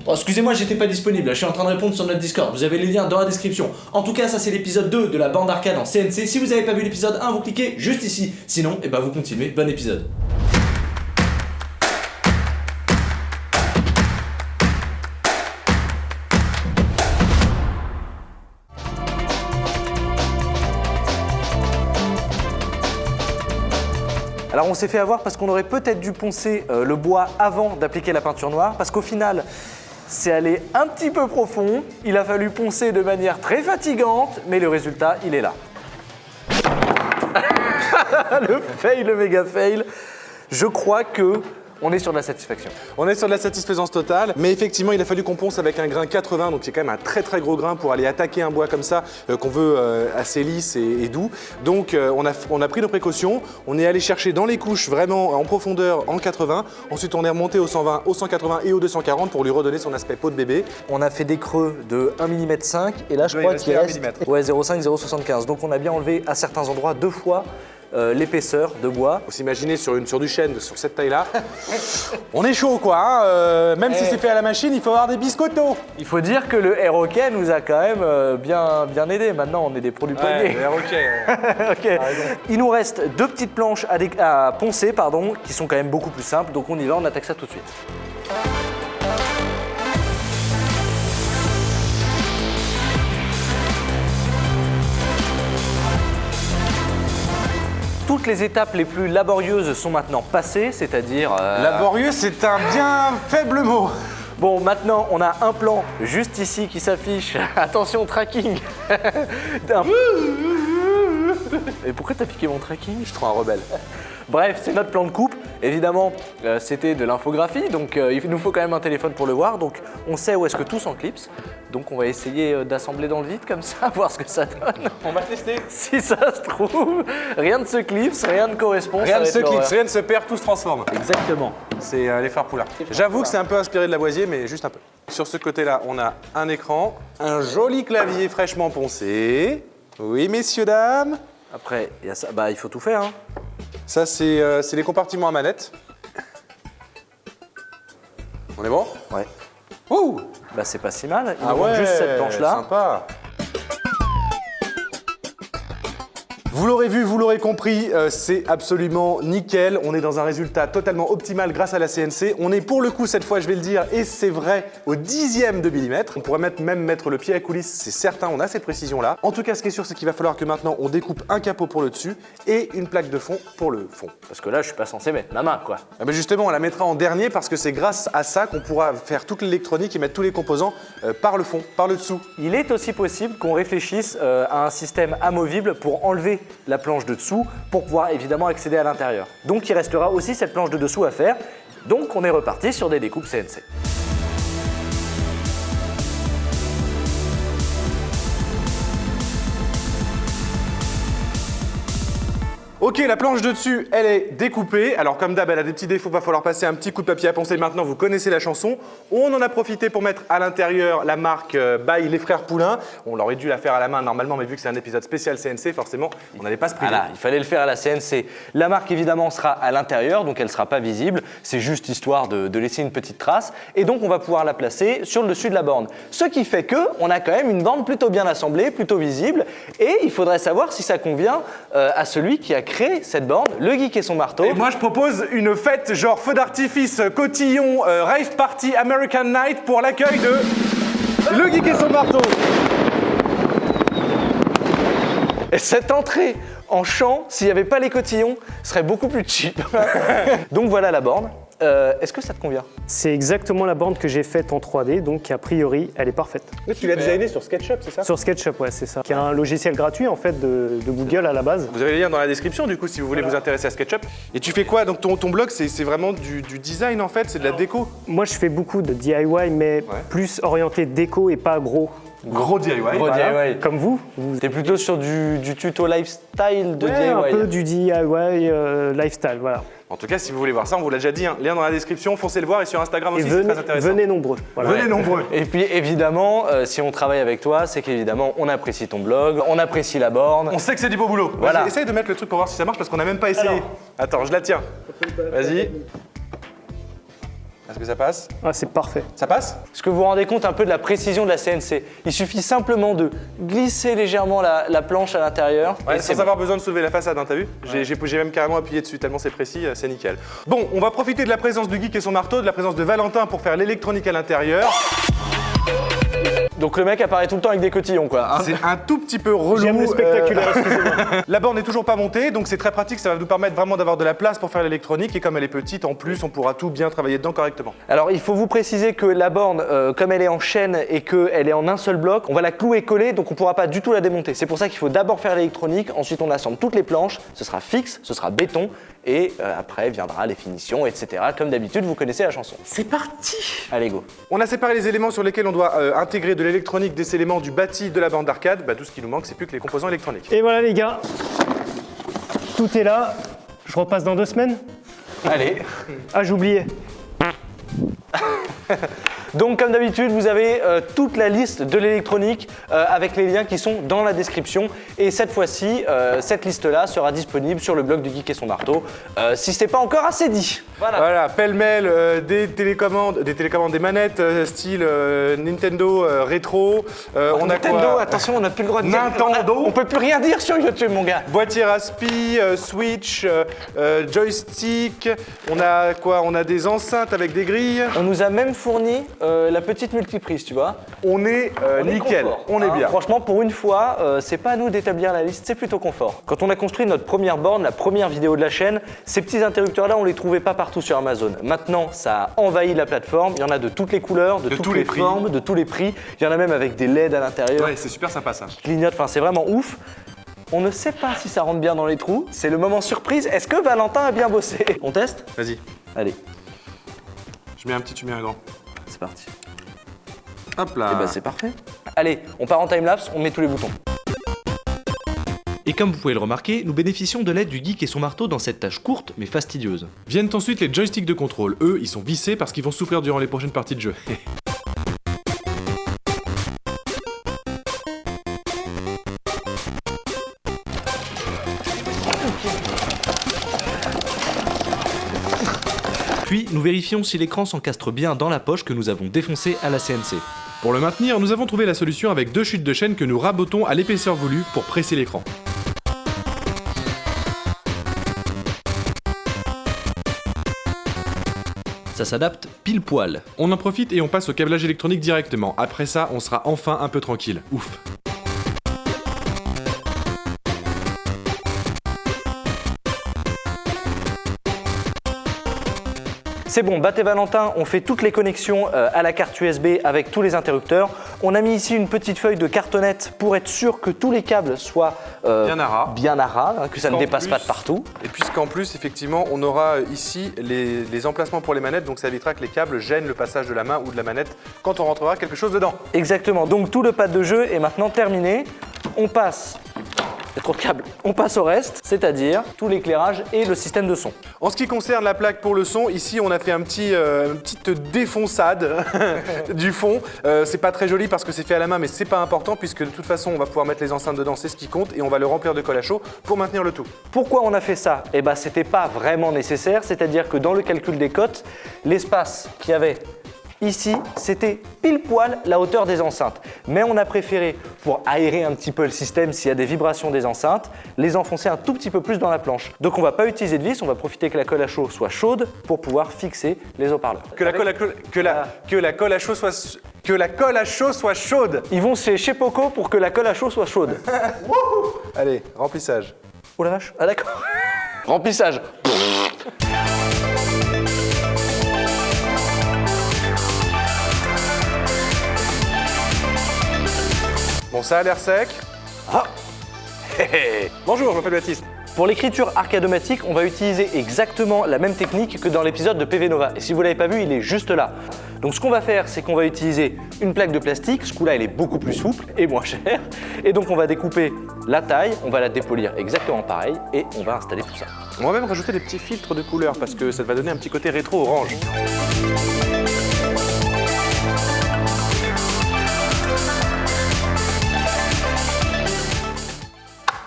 Oh, excusez-moi, j'étais pas disponible, je suis en train de répondre sur notre Discord, vous avez les liens dans la description. En tout cas, ça c'est l'épisode 2 de la bande arcade en CNC. Si vous avez pas vu l'épisode 1, vous cliquez juste ici. Sinon, vous continuez, bon épisode. Alors on s'est fait avoir parce qu'on aurait peut-être dû poncer le bois avant d'appliquer la peinture noire, parce qu'au final, c'est allé un petit peu profond, il a fallu poncer de manière très fatigante, mais le résultat, il est là. Le fail, le méga fail. Je crois que on est sur de la satisfaction. On est sur de la satisfaisance totale, mais effectivement, il a fallu qu'on ponce avec un grain 80, donc c'est quand même un très très gros grain pour aller attaquer un bois comme ça, qu'on veut assez lisse et doux. Donc on a pris nos précautions, on est allé chercher dans les couches vraiment en profondeur en 80, ensuite on est remonté au 120, au 180 et au 240 pour lui redonner son aspect peau de bébé. On a fait des creux de 1,5 mm et là je crois qu'il reste 0,5, 0,75. Donc on a bien enlevé à certains endroits 2 fois l'épaisseur de bois. Faut s'imaginer sur du chêne, sur cette taille-là. On est chaud quoi, hein, même si c'est fait à la machine, il faut avoir des biscottos. Il faut dire que le ROK nous a quand même bien aidé. Maintenant, on est des produits poignets. Le ROK. Okay. Il nous reste 2 petites planches à poncer, qui sont quand même beaucoup plus simples. Donc on y va, on attaque ça tout de suite. Toutes les étapes les plus laborieuses sont maintenant passées, c'est-à-dire... Laborieux, c'est un bien faible mot. Bon, maintenant, on a un plan juste ici qui s'affiche. Attention, tracking. Et pourquoi t'as piqué mon tracking? Je suis trop un rebelle. Bref, c'est notre plan de coupe. Évidemment, c'était de l'infographie, donc il nous faut quand même un téléphone pour le voir. Donc, on sait où est-ce que tout s'enclipse. Donc, on va essayer d'assembler dans le vide comme ça, voir ce que ça donne. On va tester. Si ça se trouve, rien ne se clipse, rien ne correspond. Rien ne se clipse, rien ne se perd, tout se transforme. Exactement. C'est les frères Poulain. J'avoue que c'est un peu inspiré de Lavoisier, mais juste un peu. Sur ce côté-là, on a un écran, un joli clavier fraîchement poncé. Oui, messieurs, dames. Après, il y a ça. Bah, il faut tout faire. Hein. Ça, c'est les compartiments à manette. On est bon? Ouais. Ouh! Bah, c'est pas si mal. Il nous manque juste cette planche-là. Sympa. Vous l'aurez vu, vous l'aurez compris, c'est absolument nickel. On est dans un résultat totalement optimal grâce à la CNC. On est pour le coup, cette fois, je vais le dire, et c'est vrai, au 10e de millimètre. On pourrait même mettre le pied à coulisses, c'est certain, on a cette précision-là. En tout cas, ce qui est sûr, c'est qu'il va falloir que maintenant, on découpe un capot pour le dessus et une plaque de fond pour le fond. Parce que là, je suis pas censé mettre ma main, quoi. Ah ben justement, on la mettra en dernier parce que c'est grâce à ça qu'on pourra faire toute l'électronique et mettre tous les composants par le fond, par le dessous. Il est aussi possible qu'on réfléchisse à un système amovible pour enlever la planche de dessous pour pouvoir évidemment accéder à l'intérieur. Donc il restera aussi cette planche de dessous à faire. Donc on est reparti sur des découpes CNC. Ok, la planche de dessus, elle est découpée. Alors comme d'hab, elle a des petits défauts, va falloir passer un petit coup de papier à poncer maintenant, vous connaissez la chanson. On en a profité pour mettre à l'intérieur la marque by les frères Poulain. On aurait dû la faire à la main normalement, mais vu que c'est un épisode spécial CNC, forcément, on n'allait pas se priver. Voilà, il fallait le faire à la CNC. La marque évidemment sera à l'intérieur, donc elle ne sera pas visible. C'est juste histoire de laisser une petite trace. Et donc on va pouvoir la placer sur le dessus de la borne. Ce qui fait qu'on a quand même une borne plutôt bien assemblée, plutôt visible. Et il faudrait savoir si ça convient à celui qui a créé cette borne, le geek et son marteau. Et moi je propose une fête genre feu d'artifice, cotillon, rave party, American Night pour l'accueil de le geek et son marteau. Et cette entrée en chant, s'il n'y avait pas les cotillons, serait beaucoup plus cheap. Donc voilà la borne. Est-ce que ça te convient? C'est exactement la borne que j'ai faite en 3D, donc a priori, elle est parfaite. Et tu l'as designé sur SketchUp, c'est ça? Sur SketchUp, ouais, c'est ça. Qui est un logiciel gratuit en fait de Google à la base. Vous avez les liens dans la description du coup si vous voulez vous intéresser à SketchUp. Et tu fais quoi? Donc ton blog c'est vraiment du design en fait, c'est de la déco? Moi je fais beaucoup de DIY mais plus orienté déco et pas gros. Gros DIY. Gros voilà. DIY. Comme vous. T'es plutôt sur du tuto lifestyle de Ouais, DIY. un peu du DIY lifestyle, voilà. En tout cas, si vous voulez voir ça, on vous l'a déjà dit, hein, lien dans la description, foncez le voir et sur Instagram Et aussi, c'est très intéressant. venez nombreux. Voilà. Venez nombreux. Et puis évidemment, si on travaille avec toi, c'est qu'évidemment on apprécie ton blog, on apprécie la borne. On sait que c'est du beau boulot. Voilà. Vas-y, essaye de mettre le truc pour voir si ça marche parce qu'on n'a même pas essayé. Alors. Attends, je la tiens. Vas-y. Est-ce que ça passe? Ah, c'est parfait. Ça passe? Est-ce que vous vous rendez compte un peu de la précision de la CNC? Il suffit simplement de glisser légèrement la planche à l'intérieur. Ouais, et c'est sans avoir besoin de soulever la façade, hein, t'as vu? J'ai même carrément appuyé dessus tellement c'est précis, c'est nickel. Bon, on va profiter de la présence du geek et son marteau, de la présence de Valentin pour faire l'électronique à l'intérieur. Donc le mec apparaît tout le temps avec des cotillons quoi. hein. C'est un tout petit peu relou. J'aime le spectaculaire, excusez-moi. La borne n'est toujours pas montée, donc c'est très pratique, ça va nous permettre vraiment d'avoir de la place pour faire l'électronique et comme elle est petite, en plus, on pourra tout bien travailler dedans correctement. Alors il faut vous préciser que la borne, comme elle est en chaîne et qu'elle est en un seul bloc, on va la clouer collée, donc on ne pourra pas du tout la démonter. C'est pour ça qu'il faut d'abord faire l'électronique, ensuite on assemble toutes les planches, ce sera fixe, ce sera béton, et après viendra les finitions, etc. Comme d'habitude, vous connaissez la chanson. C'est parti! Allez go. On a séparé les éléments sur lesquels on doit intégrer de l'électronique, des éléments du bâti, de la bande d'arcade. Bah, tout ce qui nous manque, c'est plus que les composants électroniques. Et voilà les gars, tout est là. Je repasse dans 2 semaines. Allez. Ah, j'oubliais. Donc comme d'habitude, vous avez toute la liste de l'électronique avec les liens qui sont dans la description. Et cette fois-ci, cette liste-là sera disponible sur le blog du Geek et son marteau, si ce n'est pas encore assez dit. Voilà, pêle-mêle, des télécommandes, des manettes style Nintendo rétro. On a Nintendo, quoi? attention, on n'a plus le droit de dire. Nintendo. On peut plus rien dire sur YouTube, mon gars. Boîtier Raspi, Switch, joystick. On a quoi? On a des enceintes avec des grilles. On nous a même fourni la petite multiprise, tu vois. On est nickel, confort, on est hein. bien. Franchement, pour une fois, c'est pas à nous d'établir la liste, c'est plutôt confort. Quand on a construit notre première borne, la première vidéo de la chaîne, ces petits interrupteurs-là, on les trouvait pas partout sur Amazon. Maintenant, ça a envahi la plateforme. Il y en a de toutes les couleurs, de toutes tous les les prix. formes, de tous les prix. Il y en a même avec des LED à l'intérieur. Ouais, c'est super sympa ça. Qui clignotent. Enfin, c'est vraiment ouf. On ne sait pas si ça rentre bien dans les trous. C'est le moment surprise. Est-ce que Valentin a bien bossé? On teste? Vas-y, Allez, je mets un petit, tu mets un grand. c'est parti. Hop là. Et bah c'est parfait. Allez, on part en timelapse, on met tous les boutons. Et comme vous pouvez le remarquer, nous bénéficions de l'aide du geek et son marteau dans cette tâche courte mais fastidieuse. Viennent ensuite les joysticks de contrôle. Eux, ils sont vissés parce qu'ils vont souffrir durant les prochaines parties de jeu. Puis nous vérifions si l'écran s'encastre bien dans la poche que nous avons défoncée à la CNC. Pour le maintenir, nous avons trouvé la solution avec 2 chutes de chaîne que nous rabotons à l'épaisseur voulue pour presser l'écran. Ça s'adapte pile poil. On en profite et on passe au câblage électronique directement. Après ça, on sera enfin un peu tranquille. Ouf. C'est bon, Bat et Valentin ont fait toutes les connexions à la carte USB avec tous les interrupteurs. On a mis ici une petite feuille de cartonnette pour être sûr que tous les câbles soient Bien à ras. hein, que ça ne Qu'en dépasse plus- pas de partout. Et puisqu'en plus, effectivement, on aura ici les emplacements pour les manettes, donc ça évitera que les câbles gênent le passage de la main ou de la manette quand on rentrera quelque chose dedans. Exactement, donc tout le pad de jeu est maintenant terminé. On passe, il y a trop de câbles, on passe au reste, c'est-à-dire tout l'éclairage et le système de son. En ce qui concerne la plaque pour le son, ici on a fait une petite défonçade du fond. C'est pas très joli parce que c'est fait à la main, mais c'est pas important puisque de toute façon on va pouvoir mettre les enceintes dedans, c'est ce qui compte, et on va le remplir de colle à chaud pour maintenir le tout. Pourquoi on a fait ça? Eh ben, c'était pas vraiment nécessaire, c'est-à-dire que dans le calcul des cotes, l'espace qu'il y avait ici, c'était pile poil la hauteur des enceintes. Mais on a préféré, pour aérer un petit peu le système s'il y a des vibrations des enceintes, les enfoncer un tout petit peu plus dans la planche. Donc on va pas utiliser de vis, on va profiter que la colle à chaud soit chaude pour pouvoir fixer les haut-parleurs. Que la colle à chaud soit chaude. Ils vont chez Poco pour que la colle à chaud soit chaude. Allez, remplissage. Oh la vache, ah d'accord. Remplissage. Bon, ça a l'air sec. Ah. Bonjour, je m'appelle Baptiste. Pour l'écriture arcadomatique, on va utiliser exactement la même technique que dans l'épisode de PV Nova. Et si vous ne l'avez pas vu, il est juste là. Donc ce qu'on va faire, c'est qu'on va utiliser une plaque de plastique. Ce coup-là, elle est beaucoup plus souple et moins chère. Et donc on va découper la taille, on va la dépolir exactement pareil et on va installer tout ça. On va même rajouter des petits filtres de couleurs parce que ça va donner un petit côté rétro orange.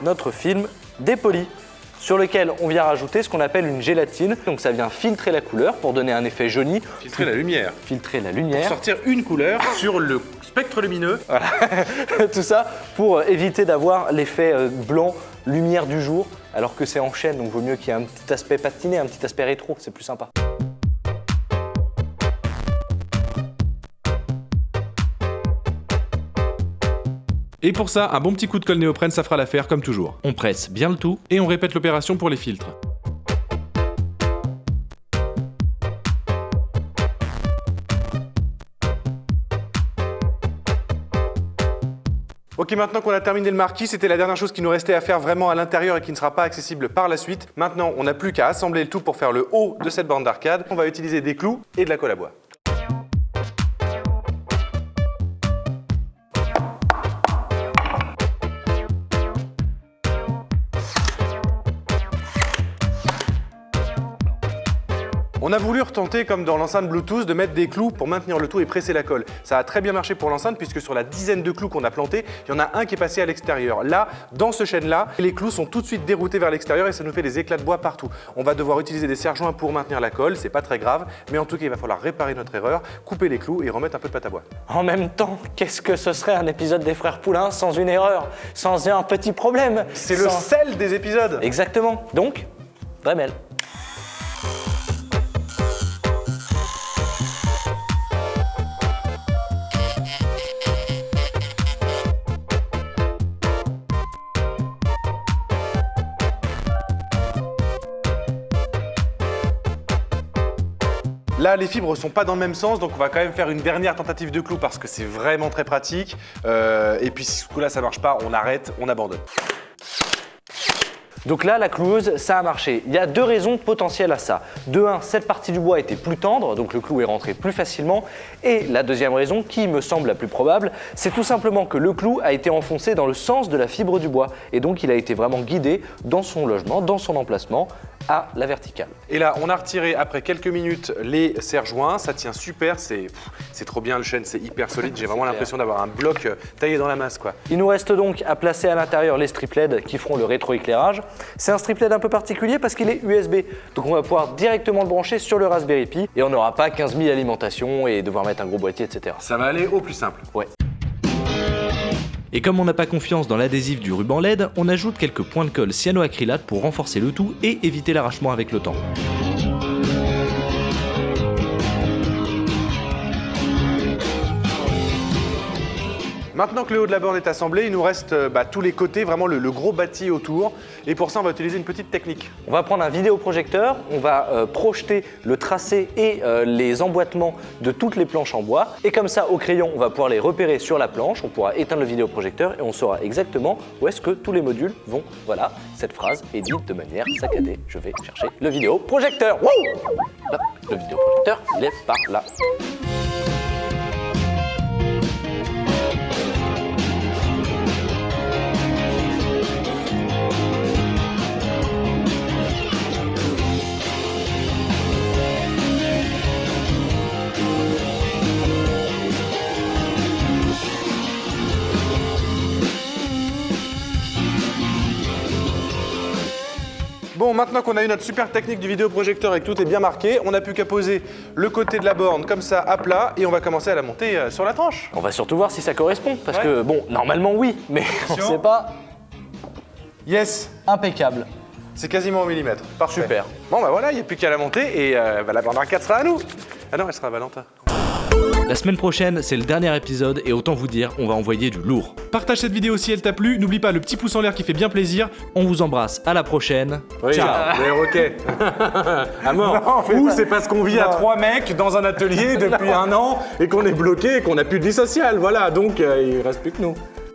Notre film dépoli, sur lequel on vient rajouter ce qu'on appelle une gélatine. Donc ça vient filtrer la couleur pour donner un effet jauni. Filtrer la lumière. Filtrer la Pour lumière. sortir une couleur sur le spectre lumineux. Voilà. Tout ça pour éviter d'avoir l'effet blanc, lumière du jour, alors que c'est en chaîne, donc vaut mieux qu'il y ait un petit aspect patiné, un petit aspect rétro, c'est plus sympa. Et pour ça, un bon petit coup de colle néoprène, ça fera l'affaire comme toujours. On presse bien le tout. Et on répète l'opération pour les filtres. Ok, maintenant qu'on a terminé le marquis, c'était la dernière chose qui nous restait à faire vraiment à l'intérieur et qui ne sera pas accessible par la suite. Maintenant, on n'a plus qu'à assembler le tout pour faire le haut de cette borne d'arcade. On va utiliser des clous et de la colle à bois. On a voulu retenter, comme dans l'enceinte Bluetooth, de mettre des clous pour maintenir le tout et presser la colle. Ça a très bien marché pour l'enceinte puisque sur la dizaine de clous qu'on a plantés, il y en a un qui est passé à l'extérieur. Là, dans ce chêne-là, les clous sont tout de suite déroutés vers l'extérieur et ça nous fait des éclats de bois partout. On va devoir utiliser des serre-joints pour maintenir la colle, c'est pas très grave, mais en tout cas, il va falloir réparer notre erreur, couper les clous et remettre un peu de pâte à bois. En même temps, qu'est-ce que ce serait un épisode des Frères Poulain sans une erreur, sans un petit problème? C'est le sel des épisodes. Exactement. Donc, Dremel. Là, les fibres sont pas dans le même sens, donc on va quand même faire une dernière tentative de clou parce que c'est vraiment très pratique. Et puis si ce coup-là ça marche pas, on arrête, on abandonne. Donc là, la cloueuse, ça a marché. Il y a deux raisons potentielles à ça. De un, cette partie du bois était plus tendre, donc le clou est rentré plus facilement. Et la deuxième raison, qui me semble la plus probable, c'est tout simplement que le clou a été enfoncé dans le sens de la fibre du bois. Et donc il a été vraiment guidé dans son logement, dans son emplacement, à la verticale. Et là, on a retiré après quelques minutes les serre-joints. Ça tient super, c'est trop bien le chêne, c'est hyper solide. J'ai vraiment l'impression d'avoir un bloc taillé dans la masse, quoi. Il nous reste donc à placer à l'intérieur les strip LED qui feront le rétroéclairage. C'est un strip LED un peu particulier parce qu'il est USB. Donc on va pouvoir directement le brancher sur le Raspberry Pi et on n'aura pas 15 000 alimentations et devoir mettre un gros boîtier, etc. Ça va aller au plus simple. Ouais. Et comme on n'a pas confiance dans l'adhésif du ruban LED, on ajoute quelques points de colle cyanoacrylate pour renforcer le tout et éviter l'arrachement avec le temps. Maintenant que le haut de la borne est assemblé, il nous reste tous les côtés, vraiment le gros bâti autour. Et pour ça, on va utiliser une petite technique. On va prendre un vidéoprojecteur, on va projeter le tracé et les emboîtements de toutes les planches en bois. Et comme ça, au crayon, on va pouvoir les repérer sur la planche, on pourra éteindre le vidéoprojecteur et on saura exactement où est-ce que tous les modules vont. Voilà, cette phrase est dite de manière saccadée. Je vais chercher le vidéoprojecteur. Wouh! Là, le vidéoprojecteur, il est par là. Bon, maintenant qu'on a eu notre super technique du vidéoprojecteur et que tout est bien marqué, on n'a plus qu'à poser le côté de la borne comme ça à plat et on va commencer à la monter sur la tranche. On va surtout voir si ça correspond, parce que bon, normalement oui, mais on ne sait pas. Yes, Impeccable. c'est quasiment au millimètre. Parfait. Super. Bon, bah voilà, il n'y a plus qu'à la monter et la borne arcade sera à nous. Ah non, elle sera à Valentin. La semaine prochaine, c'est le dernier épisode et autant vous dire, on va envoyer du lourd. Partage cette vidéo si elle t'a plu, n'oublie pas le petit pouce en l'air qui fait bien plaisir. On vous embrasse, à la prochaine. Oui, Ciao. mais ok. À mort. Ou c'est parce qu'on vit à 3 mecs dans un atelier depuis 1 an et qu'on est bloqué et qu'on n'a plus de vie sociale. Voilà, donc il reste plus que nous.